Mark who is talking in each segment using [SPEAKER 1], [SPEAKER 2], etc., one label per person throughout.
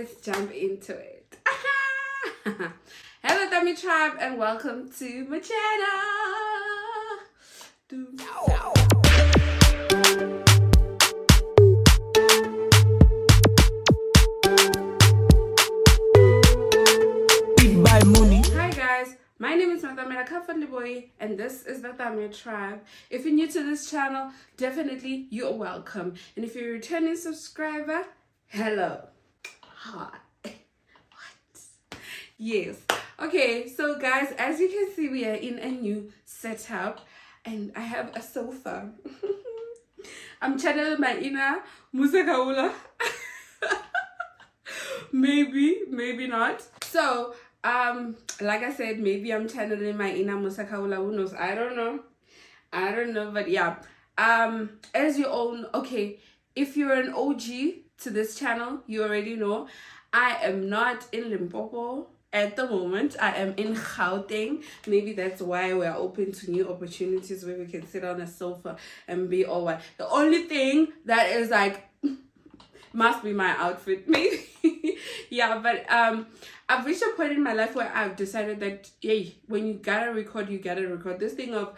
[SPEAKER 1] Let's jump into it. Hello Tamie tribe and welcome to my channel. Hi guys, my name is leevoy and this is the Tamie tribe. If you're new to this channel, definitely you're welcome. And if you're a returning subscriber, hello. Hi. What? Yes. Okay, so guys, as you can see, we are in a new setup and I have a sofa. I'm channeling my inner Musakaula. maybe not. So like I said, maybe I'm channeling my inner Musakaula. Who knows? I don't know, but yeah. As you all know, okay, if you're an OG to this channel, you already know I am not in Limpopo at the moment. I am in Gauteng. Maybe that's why we're open to new opportunities where we can sit on a sofa and be all white. The only thing that is like must be my outfit, maybe. Yeah, but I've reached a point in my life where I've decided that, hey, when you gotta record, you gotta record. This thing of,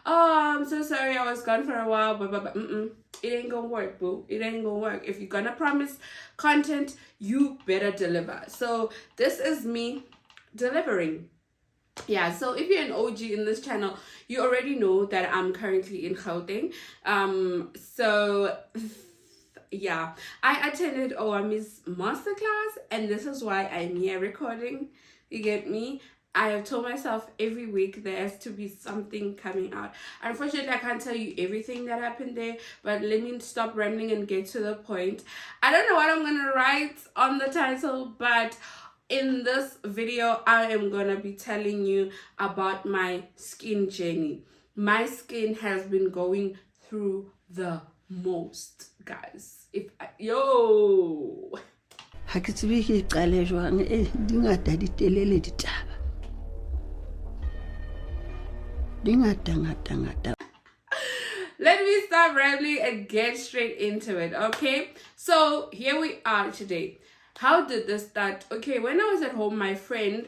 [SPEAKER 1] oh, I'm so sorry, I was gone for a while, but it ain't gonna work, boo. It ain't gonna work. If you're gonna promise content, you better deliver. So this is me delivering. Yeah, so if you're an OG in this channel, you already know that I'm currently in Gauteng. So yeah, I attended OAMI's masterclass and this is why I'm here recording. You get me? I have told myself every week there has to be something coming out. Unfortunately, I can't tell you everything that happened there, but let me stop rambling and get to the point. I don't know what I'm gonna write on the title, but in this video, I am gonna be telling you about my skin journey. My skin has been going through the most, guys. Yo.
[SPEAKER 2] Ha ke tsebe ke qale jwang dingata di telele ditaba dingata.
[SPEAKER 1] Let me stop rambling and get straight into it, okay? So here we are today. How did this start? Okay, when I was at home, my friend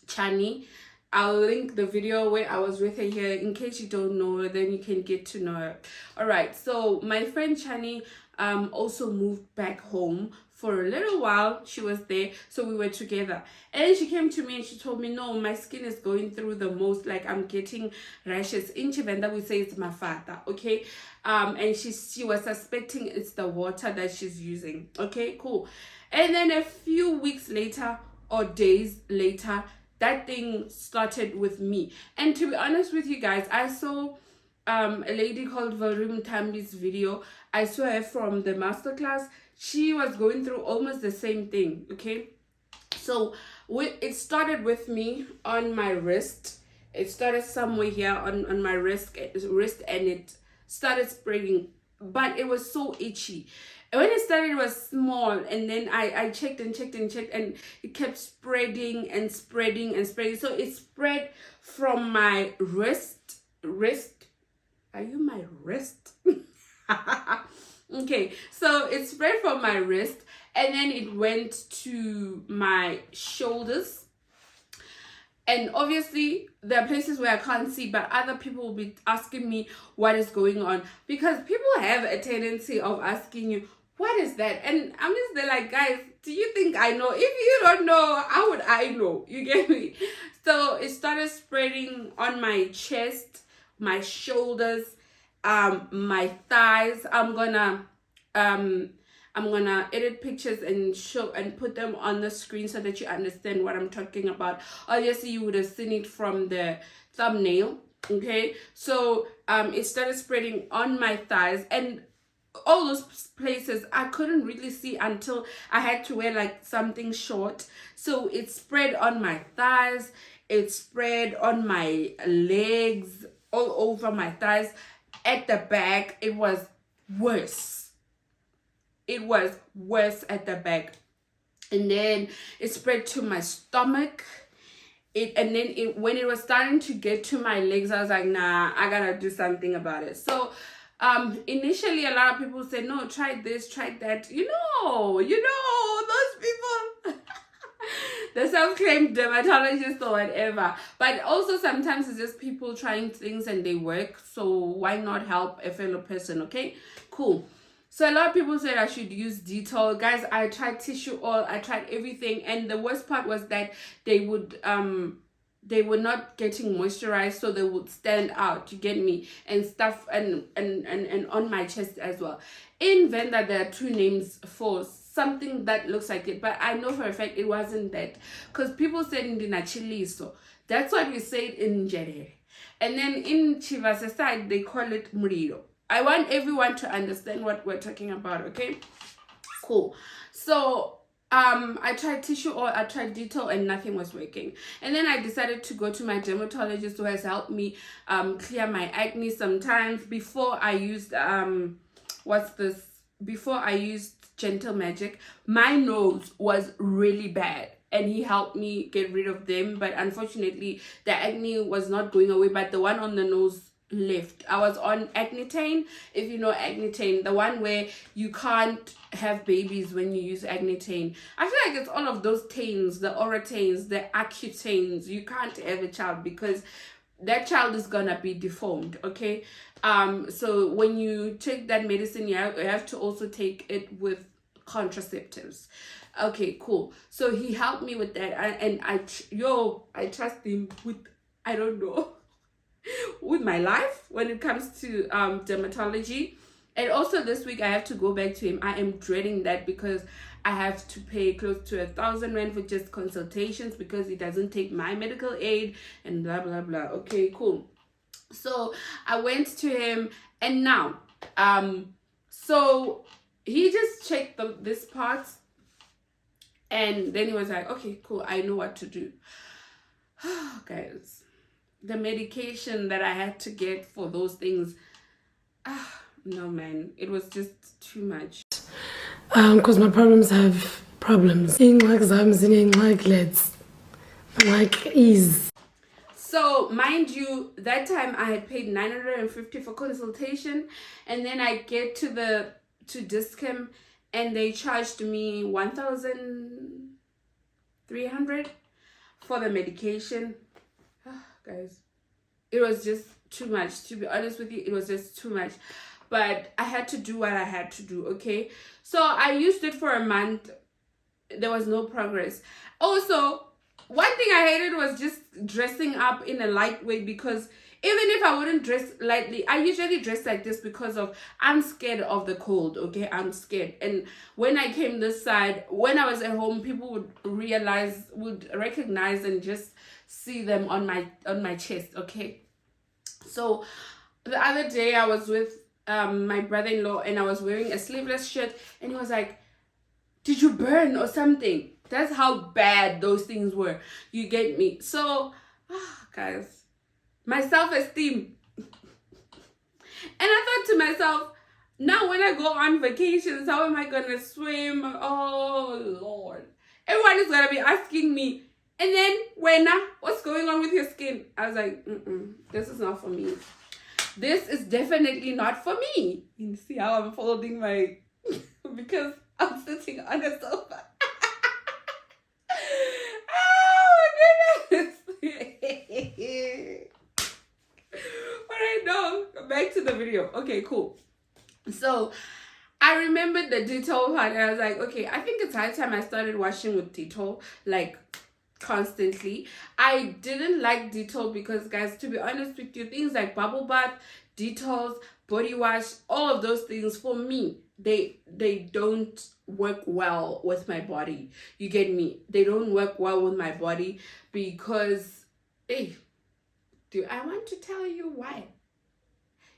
[SPEAKER 1] Chani, I'll link the video where I was with her here in case you don't know her, then you can get to know her. All right, so my friend Chani also moved back home for a little while. She was there, so we were together, and then she came to me and she told me, no, my skin is going through the most, like I'm getting rashes. In Chivenda we say it's mafata, okay? And she was suspecting it's the water that she's using. Okay, cool. And then a few weeks later or days later, that thing started with me. And to be honest with you guys, I saw a lady called Varum Tambi's video. I saw her from the masterclass. She was going through almost the same thing, okay? So it started with me on my wrist. It started somewhere here on my wrist and it started spreading, but it was so itchy. And when it started, it was small, and then I checked and it kept spreading and spreading and spreading. So it spread from my wrist. Are you my wrist? Okay, so it spread from my wrist and then it went to my shoulders. And obviously there are places where I can't see, but other people will be asking me what is going on, because people have a tendency of asking you, what is that? And I'm just there like, guys, do you think I know? If you don't know, how would I know? You get me? So it started spreading on my chest, my shoulders, my thighs. I'm gonna edit pictures and show and put them on the screen so that you understand what I'm talking about. Obviously you would have seen it from the thumbnail. Okay, so it started spreading on my thighs, and all those places I couldn't really see until I had to wear like something short. So it spread on my thighs, it spread on my legs, all over my thighs. At the back, it was worse. It was worse at the back. And then it spread to my stomach. When it was starting to get to my legs, I was like, nah, I gotta do something about it. So initially a lot of people said, no, try this, try that, you know those people. The self-claimed dermatologist or whatever. But also sometimes it's just people trying things and they work. So why not help a fellow person? Okay, cool. So a lot of people said I should use Dettol. Guys, I tried tissue oil, I tried everything, and the worst part was that they were not getting moisturized, so they would stand out, you get me, and stuff, and on my chest as well. In Venda there are two names for something that looks like it, but I know for a fact it wasn't that, because people said in the Nachiliso, that's what we said in Njere, and then in Chivasa side they call it Murido. I want everyone to understand what we're talking about, okay? Cool. So I tried tissue oil, I tried Dettol, and nothing was working. And then I decided to go to my dermatologist, who has helped me clear my acne sometimes. Before I used before I used Gentle Magic, my nose was really bad, and he helped me get rid of them. But unfortunately the acne was not going away, but the one on the nose left. I was on Acnitane, if you know Acnitane, the one where you can't have babies when you use Acnitane. I feel like it's all of those tanes, the Oratanes, the Accutanes. You can't have a child because that child is gonna be deformed, okay? So when you take that medicine, you have to also take it with contraceptives. Okay, cool. So he helped me with that, and I trust him with, I don't know, with my life when it comes to dermatology. And also this week I have to go back to him. I am dreading that because I have to pay close to 1,000 rand for just consultations, because he doesn't take my medical aid and blah blah blah. Okay, cool. So I went to him, and now so he just checked this part, and then he was like, okay, cool, I know what to do. Guys, the medication that I had to get for those things, no man, it was just too much.
[SPEAKER 3] Because my problems have problems. Like ease.
[SPEAKER 1] So mind you, that time I had paid 950 for consultation, and then I get to Discam and they charged me 1,300 for the medication. Guys, it was just too much, to be honest with you. It was just too much, but I had to do what I had to do. Okay, so I used it for a month. There was no progress. Also, one thing I hated was just dressing up in a light way, because even if I wouldn't dress lightly, I usually dress like this because I'm scared of the cold, okay? I'm scared. And when I came this side, when I was at home, people would recognize and just see them on my chest, okay? So the other day I was with my brother-in-law, and I was wearing a sleeveless shirt, and he was like, did you burn or something? That's how bad those things were, you get me? So guys, my self-esteem. And I thought to myself, now when I go on vacations, how am I gonna swim? Oh Lord, everyone is gonna be asking me, and then what's going on with your skin? I was like, this is not for me. This is definitely not for me. You see how I'm folding my because I'm sitting on a sofa. Oh my goodness. Alright, no, back to the video. Okay, cool. So I remembered the Dettol part, and I was like, okay, I think it's high time I started washing with Dettol, like constantly. I didn't like Dettol because, guys, to be honest with you, things like bubble bath, Dettols, body wash, all of those things, for me, they don't work well with my body. You get me? They don't work well with my body because, hey, do I want to tell you why?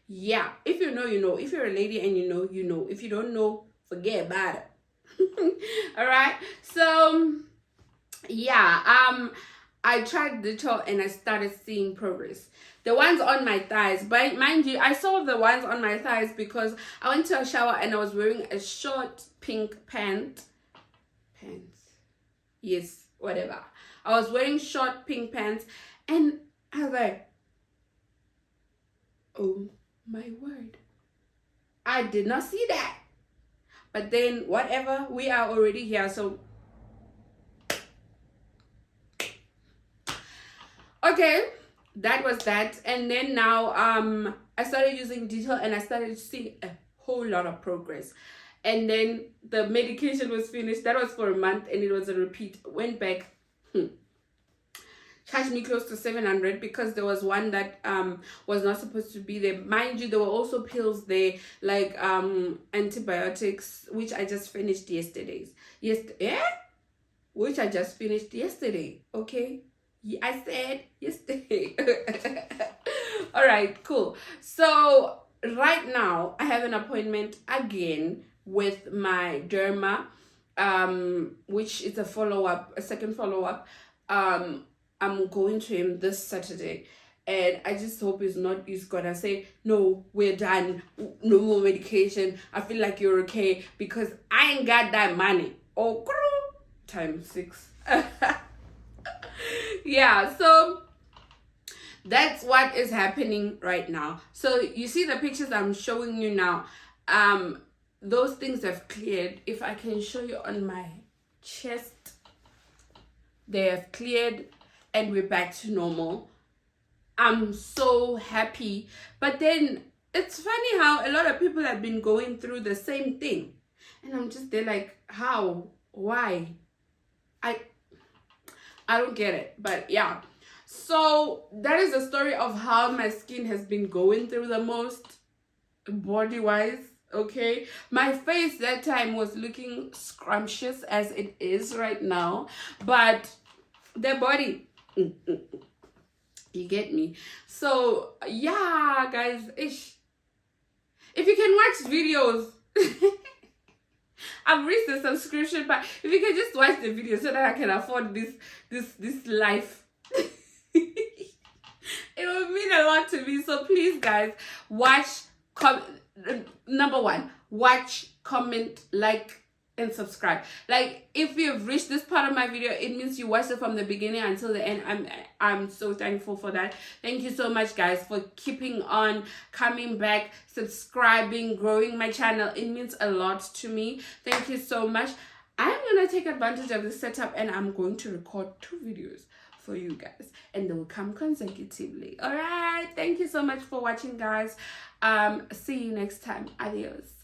[SPEAKER 1] Yeah, if you know, you know. If you're a lady and you know, you know. If you don't know, forget about it. All right. So yeah, I tried Dettol and I started seeing progress. The ones on my thighs, but mind you, I saw the ones on my thighs because I went to a shower and I was wearing a short pink pants. Yes, whatever. I was wearing short pink pants, and I was like, oh my word, I did not see that. But then whatever, we are already here, so Okay, that was that. And then now I started using Detail and I started seeing a whole lot of progress. And then the medication was finished. That was for a month and it was a repeat. Went back, charged me close to 700 because there was one that was not supposed to be there. Mind you, there were also pills there, like antibiotics, which I just finished yesterday. Which I just finished yesterday. Okay, I said yesterday. All right, cool. So right now I have an appointment again with my derma, which is a follow-up, a second follow-up. I'm going to him this Saturday, and I just hope he's gonna say, no, we're done, no more medication, I feel like you're okay, because I ain't got that money. Oh, times 6. Yeah, so that's what is happening right now. So you see the pictures I'm showing you now, those things have cleared. If I can show you on my chest, they have cleared and we're back to normal. I'm so happy. But then it's funny how a lot of people have been going through the same thing, and I'm just there like, how, why? I don't get it. But yeah, so that is the story of how my skin has been going through the most, body wise. Okay, my face that time was looking scrumptious as it is right now, but the body, you get me. So yeah, guys, if you can watch videos, I've reached the subscription, but if you can just watch the video so that I can afford this life, it will mean a lot to me. So please, guys, watch, number 1, watch, comment, like, and subscribe. Like, if you've reached this part of my video, it means you watched it from the beginning until the end. I'm so thankful for that. Thank you so much, guys, for keeping on coming back, subscribing, growing my channel. It means a lot to me. Thank you so much. I'm gonna take advantage of this setup and I'm going to record 2 videos for you guys, and they will come consecutively. All right, thank you so much for watching, guys. See you next time. Adios.